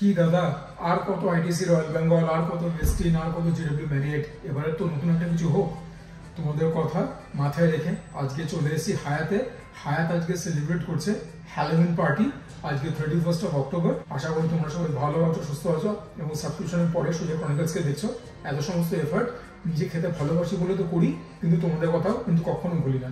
কি দাদা, আর কত আইটিসি রয়্যাল বেঙ্গল, আর কত ওয়েস্টিন, আর কত জিডব্লিউ ম্যারিয়েট, এবারে তো নতুন একটা কিছু হোক। তোমাদের কথা মাথায় রেখে আজকে চলে এসেছি হায়াতে। হায়াত আজকে সেলিব্রেট করছে হ্যালোউইন পার্টি, আজকে 31 অক্টোবর। আশা করি তোমরা সবাই ভালো আছো, সুস্থ আছো এবং সাবস্ক্রিপশনের পরে সুযোগ ক্রনিকলসকে দেখছো। এত সমস্ত এফার্ট নিজে খেতে ভালোবাসি বলে তো করি, কিন্তু তোমাদের কথাও কিন্তু কখনো ভুলি না।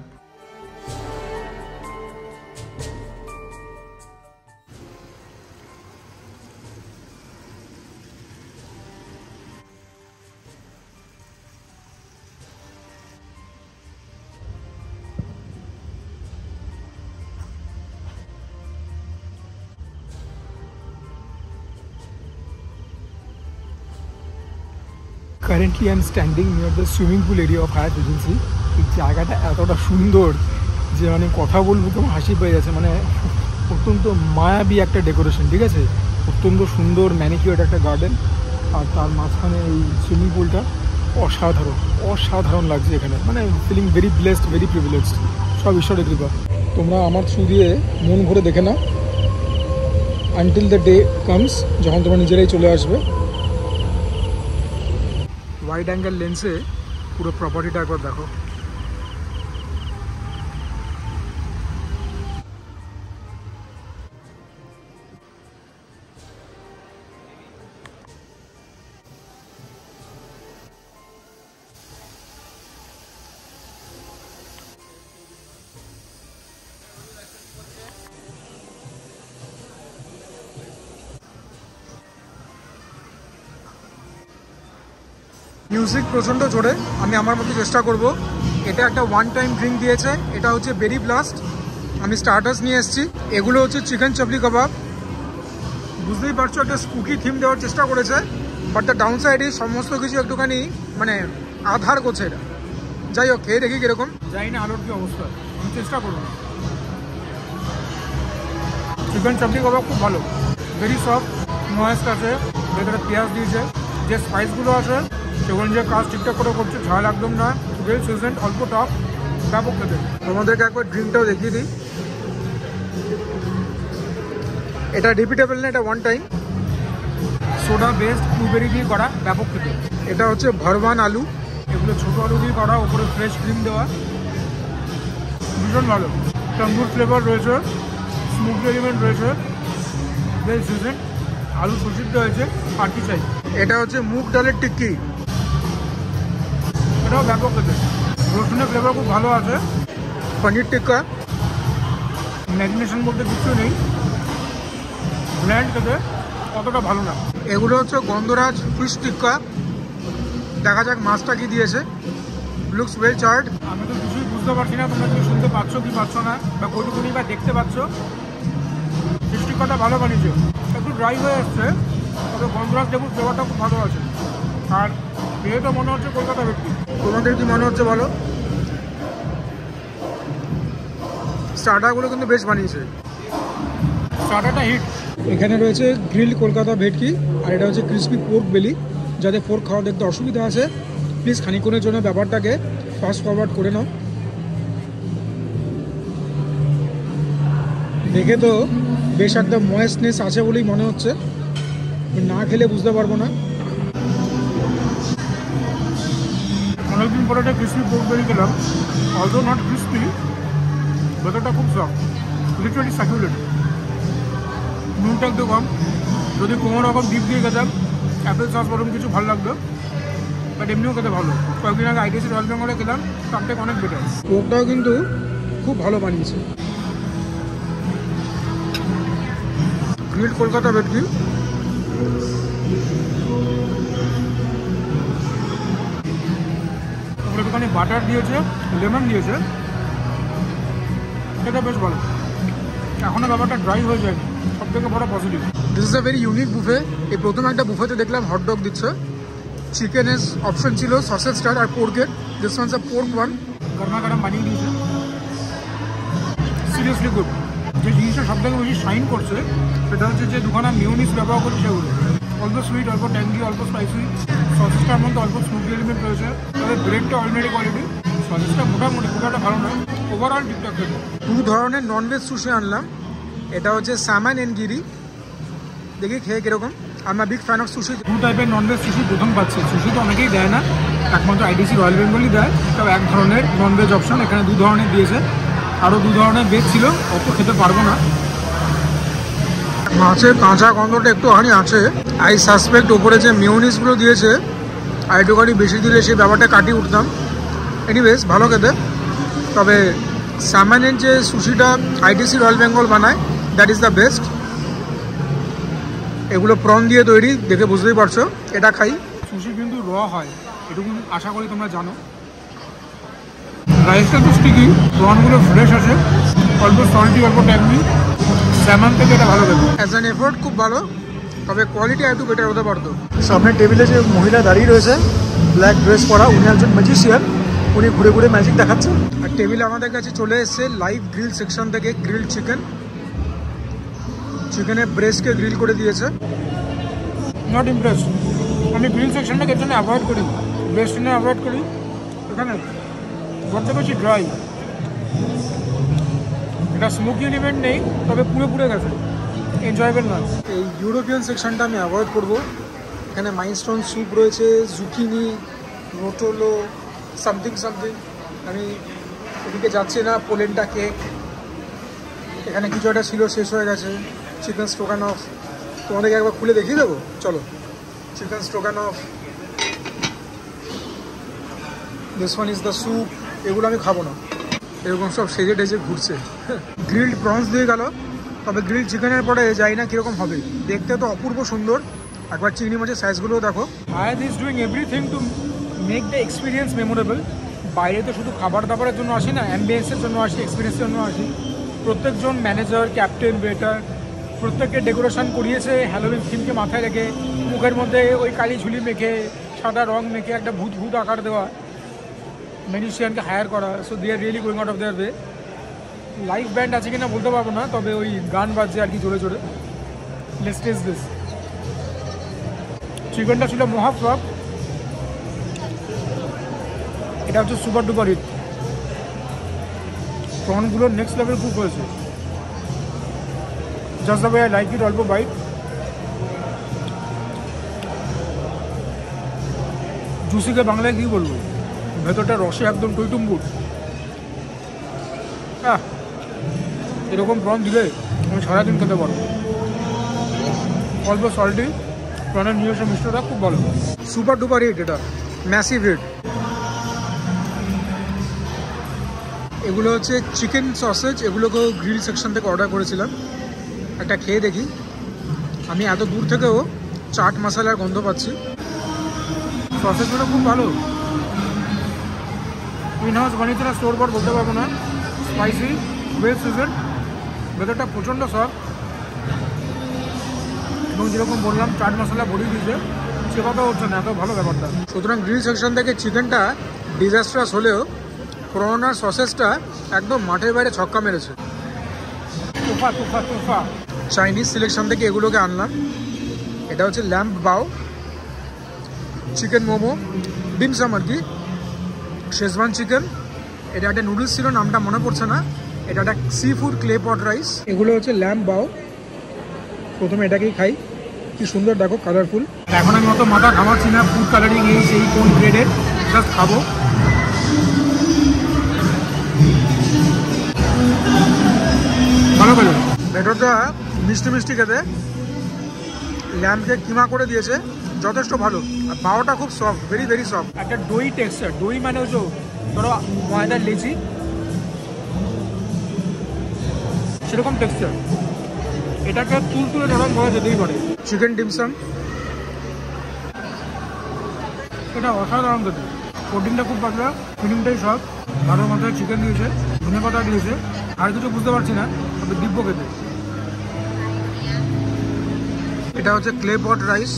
Currently I am standing near the swimming pool area of Hyatt Regency. এই জায়গাটা এতটা সুন্দর যে মানে কথা বলবো তো হাসি পেয়ে যাচ্ছে। মানে অত্যন্ত মায়াবী একটা ডেকোরেশন, ঠিক আছে, অত্যন্ত সুন্দর ম্যানিকিউরড একটা গার্ডেন, আর তার মাঝখানে এই সুইমিং পুলটা অসাধারণ অসাধারণ লাগছে এখানে। মানে feeling very blessed, very privileged, সব ঈশ্বরের কৃপা। তোমরা আমার থ্রু দিয়ে মন ভরে দেখে নাও আনটিল দ্য ডে কামস, যখন তোমরা নিজেরাই চলে আসবে। ওয়াইড অ্যাঙ্গেল লেন্সে পুরো প্রপার্টিটা একবার দেখো। মিউজিক প্রচণ্ড জোরে, আমি আমার মতো চেষ্টা করব। এটা একটা ওয়ান টাইম ড্রিঙ্ক দিয়েছে, এটা হচ্ছে বেরি ব্লাস্ট। আমি স্টার্টার্স নিয়ে এসেছি, এগুলো হচ্ছে চিকেন চাপলি কাবাব। বুঝতেই পারছো একটা স্পুকি থিম দেওয়ার চেষ্টা করেছে, বাট দ্য ডাউন সাইডে সমস্ত কিছু একটুখানি মানে আধার করছে এটা। যাই হোক, খেয়ে দেখি কীরকম। যাই না আলোর কী অবস্থা, আমি চেষ্টা করবো। চিকেন চাপলি কাবাব খুব ভালো, ভেরি সফট, ময়েস্ট আছে, ভেতরে পেঁয়াজ দিয়েছে, যে স্পাইসগুলো আছে সেগুলো যে কাজ ঠিকঠাক করে করছে, ঝাল একদম না, ওয়েল সিজেন্ড, অল্প টক, ব্যাপক খেতে। তোমাদেরকে একবার ড্রিঙ্কটাও দেখিয়ে দিই। এটা রিপিটেবল না, এটা one time, soda based, blueberry দিয়ে করা, ব্যাপক খেতে। এটা হচ্ছে ভরবান আলু, এগুলো ছোটো আলু দিয়ে করা, ওপরে ফ্রেশ ক্রিম দেওয়া, ভীষণ ভালো। তন্দুর ফ্লেভার রয়েছে, স্মোক এলিমেন্ট রয়েছে, ওয়েল সিজেন্ড, আলু প্রসিদ্ধ হয়েছে, আর কি চাই। এটা হচ্ছে মুগ ডালের টিক্কি, এটাও ব্যাপক খেতে, রসুনের ফ্লেভার খুব ভালো আছে। পনির টিক্কা, ম্যারিনেশন বলতে কিছু নেই, ব্ল্যান্ড খেতে, অতটা ভালো না। এগুলো হচ্ছে গন্ধরাজ ফিশ টিক্কা, দেখা যাক মাছটা কি দিয়েছে। Looks well Chad. আমি তো কিছুই বুঝতে পারছি না, তোমরা কি শুনতে পাচ্ছ কি পাচ্ছ না, বা কতটুকুনি বা দেখতে পাচ্ছ। ফিশ টিক্কাটা ভালো বানিয়েছে, একটু ড্রাই হয়ে এসছে, তবে গন্ধরাজ লেবুর ফ্লেভারটা খুব ভালো আছে। আর খেয়ে তো মনে হচ্ছে কলকাতা ভেটকি। তোমাদের কি মনে হচ্ছে বলো? স্টার্টারগুলো কিন্তু বেশ বানিয়েছে, স্টার্টারটা হিট। এখানে রয়েছে গ্রিল কলকাতা ভেটকি, আর এটা হচ্ছে ক্রিসপি পোর্ক বেলি। যাদের পোর্ক খাওয়া দেখতে অসুবিধা আছে, প্লিজ খানিকক্ষণের জন্য ব্যাপারটাকে ফাস্ট ফরওয়ার্ড করে নাও। দেখে তো বেশ একটা ময়েস্টনেস আছে বলেই মনে হচ্ছে, না খেলে বুঝতে পারবো না। অনেকদিন পরে একটা ক্রিসপি পোর্ক বেলি খেলাম, অলদো নট ক্রিসপি, ভেতরটা খুব সফট, লিটারালি সাকুলেন্ট। নুনটা একটু কম, যদি কোনো রকম ডিপ দিয়ে খেতাম অ্যাপেল সস বরং কিছু ভালো লাগতো, বাট এমনিও খেতে ভালো। কয়েকদিন আগে আইটিসি রয়্যাল বেঙ্গলে খেলাম, তার থেকে অনেক বেটার। পোর্কটাও কিন্তু খুব ভালো বানিয়েছে। গ্রিলড কলকাতা ভেটকি, একটুখানি বাটার দিয়েছে, লেমন দিয়েছে, এটা বেশ ভালো। এখনও ব্যাপারটা ড্রাই হয়ে যায়নি, সব থেকে বড় positive. This is a very unique buffet. এই প্রথম একটা বুফেতে দেখলাম হটডগ দিচ্ছে, চিকেনের অপশন ছিল, সসেজ স্টার আর পোর্কের। This one's a pork one, গরমা গরম বানিয়ে দিয়েছে, সিরিয়াসলি গুড। যে জিনিসটা সব থেকে বেশি শাইন করছে সেটা হচ্ছে যে দুখানা মিউনিস ব্যবহার করছে, সেগুলো অল্প সুইট, অল্প ট্যাঙ্গি, অল্প স্পাইসি। সসেজটার মধ্যে অল্প স্মোকি এলিমেন্ট রয়েছে, তবে ব্রেডটা অর্ডিনারি কোয়ালিটি, সসেজটা মোটামুটি খুব একটা ভালো নয়, ওভারঅল ঠিকঠাক খেতে। দু ধরনের ননভেজ সুশি আনলাম, এটা হচ্ছে স্যামন এন্ড গিরি, দেখি খেয়ে কীরকম। আমরা বিগ ফ্যান অফ সুশি। 2 টাইপের ননভেজ সুশি প্রথম পাচ্ছি। সুশি তো অনেকেই দেয় না, একমাত্র আইটিসি রয়্যাল বেঙ্গলই দেয়। এটাও এক ধরনের ননভেজ অপশন। এখানে 2 ধরনের দিয়েছে, আরও 2 ধরনের ভেজ ছিল, অত খেতে পারবো না। মাছের কাঁচা গন্ধটা একটুখানি আছে। আই সাসপেক্ট ওপরে যে মিউনিসগুলো দিয়েছে আর একটুখানি বেশি দিলে সেই ব্যাপারটা কাটিয়ে উঠতাম। এনিওয়েজ ভালো খেতে। তবে স্যামনের যে সুশিটা আইটিসি রয়্যাল বেঙ্গল বানায়, দ্যাট ইজ দ্য বেস্ট। এগুলো প্রন দিয়ে তৈরি, দেখে বুঝতেই পারছো। এটা খাই। সুশি কিন্তু র হয়, এটুকু আশা করি তোমরা জানো। রাইসটা একটু স্টিকি, প্রনগুলো ফ্রেশ আছে, অল্প সল্টি, অল্প ট্যাঙ্গি। স্যামন থেকে এটা ভালো খেতে। অ্যাজ অ্যান এফোর্ট খুব ভালো, তবে কোয়ালিটি একটু বেটার হতে পারতো। সামনের টেবিলে যে মহিলা দাঁড়িয়ে রয়েছে ব্ল্যাক ড্রেস পরা, উনি একজন ম্যাজিশিয়ান। উনি ঘুরে ঘুরে ম্যাজিক দেখাচ্ছে। আর টেবিলে আমাদের কাছে চলে এসছে লাইভ গ্রিল সেকশন থেকে গ্রিল চিকেন। চিকেনের ব্রেস্টকে গ্রিল করে দিয়েছে। Not Impress. আমি গ্রিল সেকশনটাকে এর জন্য অ্যাভয়েড করি, ব্রেস্ট নিয়ে অ্যাভয়েড করি। এখানে বলতে পারছি ড্রাই, এটা স্মোকি এলিমেন্ট নেই, তবে পুরো গেছে, এনজয়েবল না। এই ইউরোপিয়ান সেকশনটা আমি অ্যাভয়েড করবো। এখানে মাইনস্টোন স্যুপ রয়েছে, জুকিনি, রোটোলো, সামথিং। আমি এদিকে যাচ্ছি না। পোলেন্টা কেক, এখানে কিছু একটা ছিল, শেষ হয়ে গেছে। চিকেন স্ট্রোগানফ তোমাদেরকে একবার খুলে দেখিয়ে দেবো, চলো। Chicken stroganoff, this one is the soup. এগুলো আমি খাবো না। এরকম সব সেজে টেজে ঘুরছে। গ্রিলড প্রনস দিয়ে গেল, তবে গ্রিল চিকেনের পরে যাই না কীরকম হবে। দেখতে তো অপূর্ব সুন্দর। একবার চিংড়ি মাছের সাইজগুলোও দেখো। আয়াত is doing everything to make the experience memorable. বাইরে তো শুধু খাবার দাবারের জন্য আসি না, অ্যাম্বিয়েন্সের জন্য আসি, এক্সপিরিয়েন্সের জন্য আসি। প্রত্যেকজন ম্যানেজার, ক্যাপ্টেন, ওয়েটার প্রত্যেককে ডেকোরেশন করিয়েছে হ্যালোউইন থিমকে মাথায় রেখে। মুখের মধ্যে ওই কালি ঝুলি মেখে, সাদা রং মেখে একটা ভূত আকার দেওয়া, ম্যাজিশিয়ানকে হায়ার করা। So they are really going out of their way. Live band আছে কিনা বলতে পারবো না, তবে ওই গান বাজছে আর কি জোরে জোরে। Let's taste this. চিকেনটা ছিল মহা ফ্লপ। এটা হচ্ছে সুপার ডুপার হিট। প্রনগুলো নেক্সট লেভেল কুক হয়েছে। Just the way I like it. অল্প বাইট, জুসিকে বাংলায় কী বলবো, ভেতরটা রসে একদম টইটুম্বুর। এরকম প্রন দিলে আমি সারাদিন খেতে পারবো। অল্প সল্টি, প্রনের নিজস্ব মিষ্টটা খুব ভালো। সুপার ডুপার হিট, এটা ম্যাসিভ হিট। এগুলো হচ্ছে চিকেন সসেজ। এগুলোকেও গ্রিল সেকশন থেকে অর্ডার করেছিলাম। একটা খেয়ে দেখি। আমি এত দূর থেকেও চাট মশলার গন্ধ পাচ্ছি। সসেজগুলো খুব ভালো। ইন হাউস বানিয়েছে না স্টোর পর বলতে পারবো না। স্পাইসি, ওয়েল সিজন, ভেতরটা প্রচণ্ড সফট। এবং যেরকম বললাম চাট মশলা ভরিয়ে দিয়েছে, সে কথা হচ্ছে না, এত ভালো ব্যাপারটা। সুতরাং গ্রিল সেকশন থেকে চিকেনটা ডিজাস্ট্রাস হলেও প্রন আর সসেজটা একদম মাঠের বাইরে ছক্কা মেরেছে। তোফা। চাইনিজ সিলেকশন থেকে এগুলোকে আনলাম। এটা হচ্ছে ল্যাম্প বাও, চিকেন মোমো, ডিমসাম আর কি, শেজওয়ান চিকেন। এটা একটা নুডলস ছিল, নামটা মনে পড়ছে না। এটা একটা সি ফুড ক্লে পট রাইস। এগুলো হচ্ছে ল্যাম্প বাও। প্রথমে এটাকেই খাই। কি সুন্দর দেখো, কালারফুল। এখন আমি অত মাথা ঘামাচ্ছি না ফুড কালারিং এই সেই কোন গ্রেডের, জাস্ট খাবো। ভালো করে ভেতরটা মিষ্টি খেতে। ল্যাম্পকে কিমা করে দিয়েছে, যথেষ্ট ভালো। আর বাওটা খুব সফট, ভেরি সফট। একটা দই টেক্সচার। দই মানে হচ্ছে ধরো ময়দার লেচি, সেরকম টেক্সচার। এটাকে তুলতুলে নরম বলা যেতেই পারে। চিকেন ডিমসাম, এটা অসাধারণ খেতে। প্রোটিনটা খুব পাতলা, ফিলিংটাই সব। ভালো মাথায় চিকেন দিয়েছে, ধনে পাতা দিয়েছে, আর কিছু বুঝতে পারছি না, তবে দিব্য খেতে। এটা হচ্ছে ক্লে পট রাইস।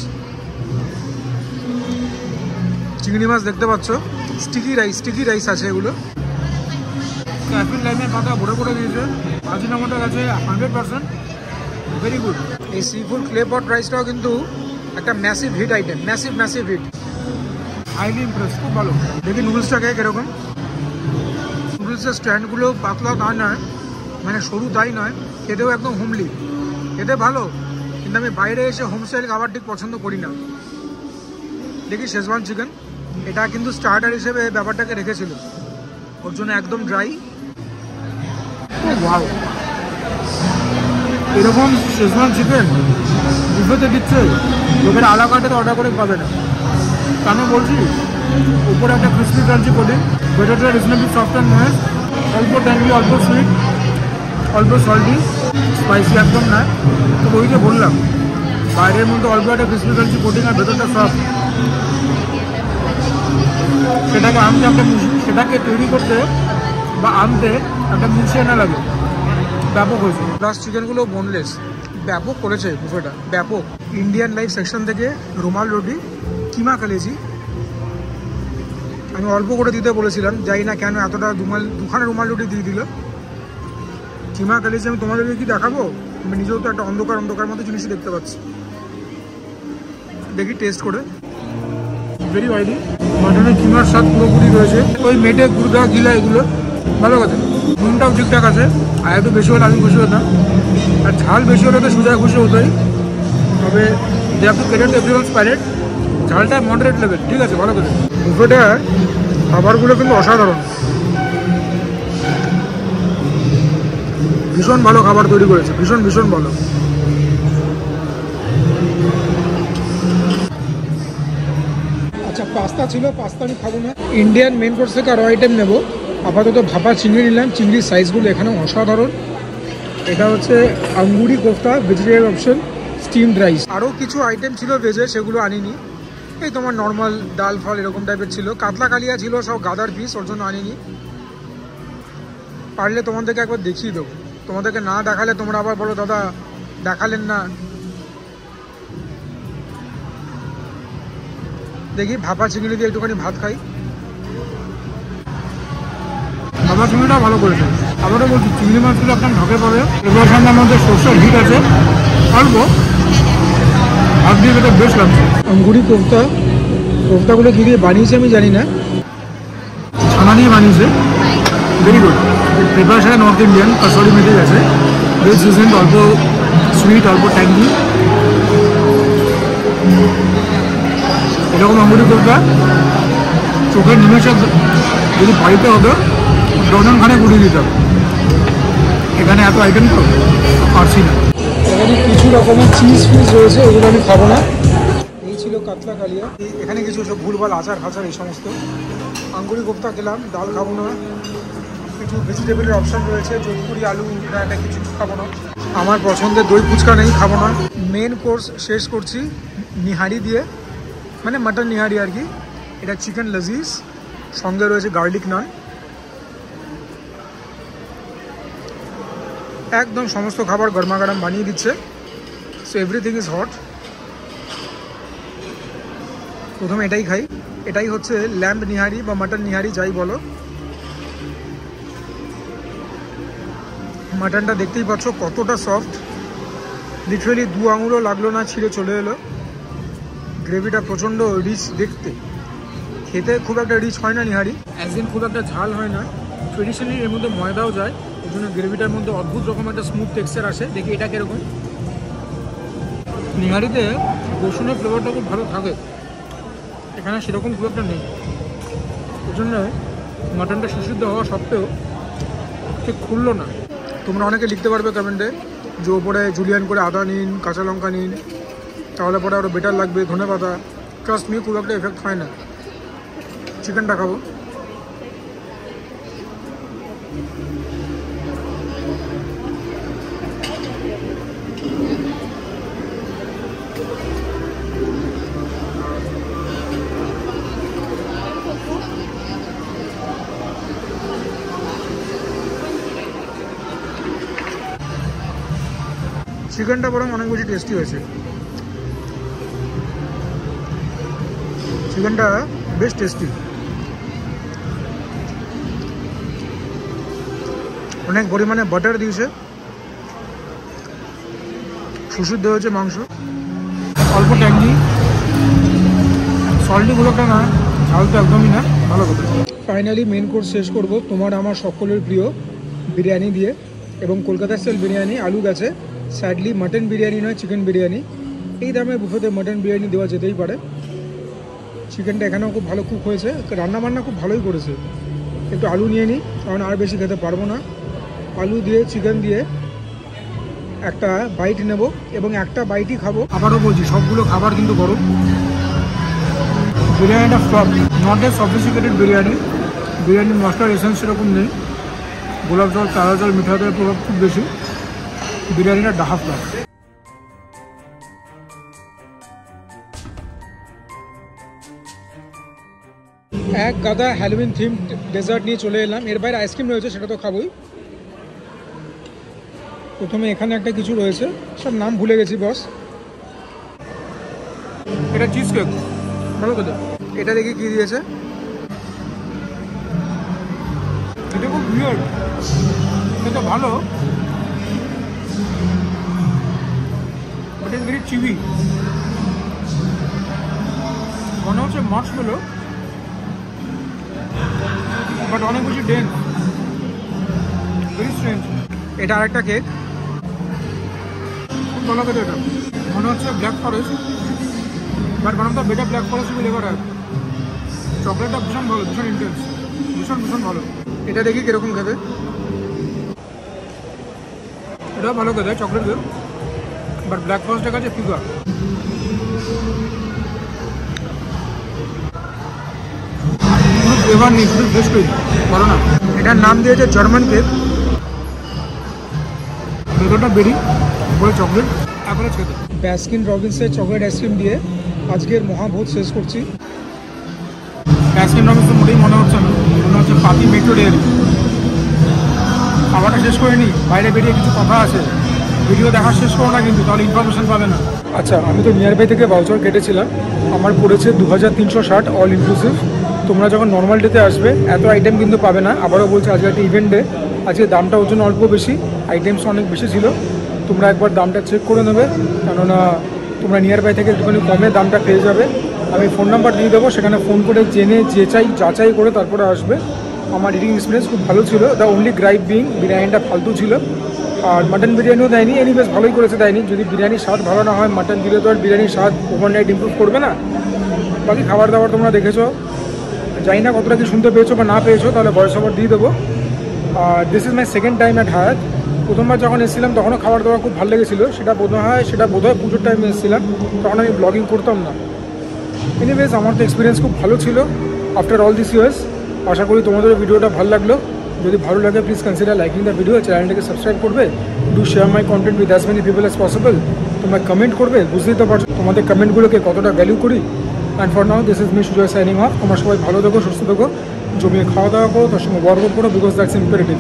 চিংড়ি মাছ দেখতে পাচ্ছ, স্টিকি রাইস আছে এগুলো। ক্যাফিন লাইমের পাতা ভরে দিয়েছে, আজিনামোটো গেছে 100%, ভেরি গুড। এই সি ফুড ক্লে পট রাইসটাও কিন্তু একটা massive hit item, massive hit. Highly impress, খুব ভালো। দেখি নুডলসটা খেয়ে কীরকম। নুডলসের স্ট্যান্ডগুলো পাতলা তা নয়, মানে সরু তাই নয়, খেতেও একদম হোমলি। খেতে ভালো, কিন্তু আমি বাইরে এসে হোমস্টাইল খাবার ঠিক পছন্দ করি না। দেখি শেজওয়ান চিকেন, এটা কিন্তু স্টার্টার হিসেবে ব্যাপারটাকে রেখেছিল, ওর জন্য একদম ড্রাই। ওয়াও, এরকম শেজওয়ান চিকেন বুফেতে দিচ্ছে, লোকের আলাকাটে অর্ডার করে পাবে না। কেন বলছি, উপরে একটা ক্রিসপি ক্রাঞ্চি কোটিং, ভেতরটা রিজনেবলি সফট অ্যান্ড ময়েস্ট, অল্প ট্যাঙ্গি, অল্প সুইট, অল্প সল্টি, স্পাইসি একদম না। তো ওই যে বললাম, বাইরের মধ্যে অল্প একটা ক্রিসপি ক্রাঞ্চি কোটিং আর ভেতরটা সফট, সেটাকে তৈরি করতে বা আনতে একটা মুছিয়ে না লাগে, ব্যাপক হয়েছে। প্লাস চিকেনগুলো বোনলেস, ব্যাপক করেছে বুফেটা, ব্যাপক। ইন্ডিয়ান লাইফ সেকশন থেকে রুমাল রুটি, কিমা কালেজি, আমি অল্প করে দিতে বলেছিলাম, জানি না কেন এতটা দুখানা রুমাল রুটি দিয়ে দিল। কিমা কালেজি আমি তোমাদেরকে কি দেখাবো, আমি নিজেও তো একটা অন্ধকার মতো জিনিসই দেখতে পাচ্ছি। দেখি টেস্ট করে, ভেরি অয়েলি, মাটনের কিমার স্বাদ পুরোপুরি রয়েছে। ওই মেটে গুড়গা গিলা এগুলো ভালো কথা, নুনটাও ঠিকঠাক আছে, আর একটু বেশি হলে আমি খুশি হতাম, আর ঝাল বেশি হলে তো সোজা খুশি হতোই। তবে they have to cater everyone's palate, ঝালটা মডারেট লেভেল, ঠিক আছে, ভালো করে। বুফেটা খাবারগুলো কিন্তু অসাধারণ, ভীষণ ভালো খাবার তৈরি করেছে, ভীষণ ভালো। আচ্ছা, পাস্তা ছিল, পাস্তা আমি খাবো না। ইন্ডিয়ান মেন কোর্স থেকে আরও আইটেম নেবো। আপাতত ভাপা চিংড়ি নিলাম, চিংড়ির সাইজগুলো এখানেও অসাধারণ। এটা হচ্ছে Angoori kofta, vegetarian option, steamed rice. আরও কিছু আইটেম ছিল ভেজে, সেগুলো আনিনি। এই তোমার নর্মাল ডাল ফল এরকম টাইপের ছিল, কাতলা কালিয়া ছিল, সব গাদার পিস, ওর জন্য আনিনি। পারলে তোমাদেরকে একবার দেখিয়ে দেবো, তোমাদেরকে না দেখালে তোমরা আবার বলো দাদা দেখালেন না। দেখি ভাপা চিংড়ি দিয়ে একটুখানি ভাত খাই। ভাপা চিংড়িটা ভালো করেছে। আবারও বলছি, চিংড়ি মাছগুলো একদম ঢকে পাবে, এবার সঙ্গে আমাদের সর্ষের হিট আছে অল্প, ভাত দিয়ে খেতে বেশ লাগছে। আঙ্গুরি কোফতাগুলো কী দিয়ে বানিয়েছে আমি জানি না, ছানা দিয়ে বানিয়েছে, ভেরি গুড। প্রিপারেশনে নর্থ ইন্ডিয়ান, কাসুরি মেথি আছে, বেশ সিজেন্ট, অল্প সুইট, অল্প ট্যাঙ্গি। এরকম আঙ্গুরি কোফতা চোখের নিমেষে যদি বাড়িতে হতো ডজনখানে গুড়িয়ে দিতাম। এখানে এত আইটেম তো পারছি না। এখানে কিছু রকমের চিজ ফিজ রয়েছে, এগুলো আমি খাবো না। এই ছিল কাতলা কালিয়া, এখানে কিছু সব ভুলভাল আচার ফাচার এই সমস্ত। আঙ্গুরি কোফতা খেলাম, ডাল খাবো না। কিছু ভেজিটেবলের অপশান রয়েছে, যোধপুরি, আলু, এটা কিছু খাবো না। আমার পছন্দের দই ফুচকা নেই, খাবো না। মেন কোর্স শেষ করছি নিহারি দিয়ে, মানে মাটন নিহারি আর কি। এটা চিকেন লজিজ, সঙ্গে রয়েছে গার্লিক নান, একদম সমস্ত খাবার গরমা গরম বানিয়ে দিচ্ছে। So everything is hot. প্রথমে এটাই খাই, এটাই হচ্ছে ল্যাম্ব নিহারি বা মাটন নিহারি যাই বলো। মাটনটা দেখতেই পাচ্ছ কতটা সফট, লিটারালি 2 আঙুলও লাগলো না, ছিঁড়ে চলে এলো। গ্রেভিটা প্রচণ্ড রিচ দেখতে, খেতে খুব একটা রিচ হয় না নিহারি, অ্যাজ ইন খুব একটা ঝাল হয় না। ট্রেডিশনালি এর মধ্যে ময়দাও যায়, ওই জন্য গ্রেভিটার মধ্যে অদ্ভুত রকম একটা স্মুথ টেক্সচার আসে। দেখি এটা কীরকম। নিহারিতে রসুনের ফ্লেভারটা খুব ভালো থাকে, এখানে সেরকম খুব একটা নেই। ওই জন্য মাটনটা সুসিদ্ধ হওয়া সত্ত্বেও ঠিক খুললো না। তোমরা অনেকে লিখতে পারবে কমেন্টে যে ওপরে জুলিয়ান করে আদা নিন, কাঁচা লঙ্কা নিন, তাহলে পরে আরও বেটার লাগবে, ধনেপাতা। ট্রাস্ট মি, খুব একটা এফেক্ট হয় না। চিকেনটা খাবো। চিকেনটা বরং অনেক বেশি টেস্টি হয়েছে, চিকেনটা বেশ টেস্টি, অনেক পরিমাণে বাটার দিয়েছে, সুসিদ্ধ হয়েছে মাংস, অল্প ট্যাঙ্গি, সল্টি গুলো একটা না, ঝাল তো একদমই না, ভালো কথা। ফাইনালি মেন কোর্স শেষ করব তোমার আমার সকলের প্রিয় বিরিয়ানি দিয়ে, এবং কলকাতা স্টাইল বিরিয়ানি, আলু গেছে, স্যাডলি মাটন বিরিয়ানি নয়, চিকেন বিরিয়ানি। এই দামে বুফেতে মাটন বিরিয়ানি দেওয়া যেতেই পারে। চিকেনটা এখানেও খুব ভালো কুক হয়েছে, রান্নাবান্না খুব ভালোই করেছে। একটু আলু নিয়ে নিই, কারণ আর বেশি খেতে পারবো না। আলু দিয়ে চিকেন দিয়ে একটা বাইট নেব এবং একটা বাইটই খাবো। আবারও বলছি, সবগুলো খাবার কিন্তু গরম। বিরিয়ানিটা soft, not a sophisticated biryani. বিরিয়ানির মশলার এসেন্স সেরকম নেই। গোলাপ জল, চালা জল, মিঠা জলের প্রভাব খুব বেশি। বিরিয়ানিটা ডাহা ফ্লাস। এক গাদা হ্যালোউইন থিম ডেজার্ট নিয়ে চলে এলাম। এর বাইরে আইসক্রিম রয়েছে, সেটা তো খাবোই। প্রথমে এখানে একটা কিছু রয়েছে, সব নাম ভুলে গেছি বস। এটা চিজ কেক, ভালো কথা। এটা দেখি কি দিয়েছে। এটা খুব উইয়ার্ড, এটা ভালো, বাট ইজ ভেরি চিভি। মনে হচ্ছে মার্শমেলো, বাট অনেক বেশি ডেন্স, ভেরি স্ট্রেঞ্জ। এটা আরেকটা কেক, খুব ভালো খেতে। এটা মনে হচ্ছে black forest, but one of the better black forest will ever have. চকলেটটা ভীষণ ভালো, ভীষণ ইন্টেন্স, ভীষণ ভালো। এটা দেখি কিরকম খেতে। এটাও ভালো খেতে, চকলেট কেক, বাট ব্ল্যাক ফরেস্টের কাছে ফিগা। কোনো ফ্লেভার নেই, শুধু ফ্রেশ কেক, বলো না। এটার নাম দিয়েছে জার্মান কেক। ভেতরটা বেরি, উপরে চকলেট, অ্যাভারেজ খেতে। ব্যাস্কিন রবিন্সের চকলেট আইসক্রিম দিয়ে আজকের মহাভোজ শেষ করছি। ব্যাস্কিন রবিন্স তো মোটেই মনে হচ্ছে না, মনে হচ্ছে পাতি মেট্রো ডেয়ারি। খাবারটা শেষ করে নিই, বাইরে বেরিয়ে কিছু কথা আছে। ভিডিও দেখা শেষ করো না কিন্তু, তাহলে ইনফরমেশন পাবে না। আচ্ছা, আমি তো নিয়ার বাই থেকে ভাউচার কেটেছিলাম, আমার পড়েছে 2360 অল ইনক্লুসিভ। তোমরা যখন নর্মাল ডেতে আসবে এত আইটেম কিন্তু পাবে না। আবারও বলছি, আজকে একটা ইভেন্ট ডে, আজকে দামটা ওর জন্য অল্প বেশি, আইটেমস অনেক বেশি ছিল। তোমরা একবার দামটা চেক করে নেবে, কেননা তোমরা নিয়ার বাই থেকে একটুখানি কমে দামটা পেয়ে যাবে। আমি ফোন নাম্বার দিয়ে দেবো, সেখানে ফোন করে জেনে যে চাই যাচাই করে তারপরে আসবে। আমার ইটিং এক্সপিরিয়েন্স খুব ভালো ছিল। দ্য অনলি গ্রাইপ বিং, বিরিয়ানিটা ফালতু ছিল। আর মাটন বিরিয়ানিও দেয়নি, বেশ ভালোই করেছে দেয়নি। যদি বিরিয়ানির স্বাদ ভালো না হয়, মাটন দিলে তো আর বিরিয়ানির স্বাদ ওভারনাইট ইমপ্রুভ করবে না। বাকি খাবার দাবার তোমরা দেখেছো, জানি না কতটা কি শুনতে পেয়েছো বা না পেয়েছো, তাহলে ভয়েস ওভার দিয়ে দেবো। আর this is my second time at Hyatt. প্রথমবার যখন এসেছিলাম তখনও খাবার দাবার খুব ভালো লেগেছিলো। সেটা বোধহয় পুজোর টাইমে এসেছিলাম, তখন আমি ব্লগিং করতাম না। এনিওয়েজ, আমার তো এক্সপিরিয়েন্স খুব ভালো ছিল আফটার অল দিস ইয়ার্স। আশা করি তোমাদের ভিডিওটা ভালো লাগলো। যদি ভালো লাগে, please consider liking the video, চ্যানেলটাকে সাবস্ক্রাইব করবে। Do share my content with as many people as possible. তোমরা কমেন্ট করবে, বুঝতেই তো পারছো তোমাদের কমেন্টগুলোকে কতটা ভ্যালু করি। And for now, this is me Sujoy signing off. তোমরা সবাই ভালো থেকো, সুস্থ থেকো, জমিয়ে খাওয়া দাওয়া করো, তার সঙ্গে ওয়ার্কআউট করো, বিকজ দ্যাটস ইম্পারেটিভ।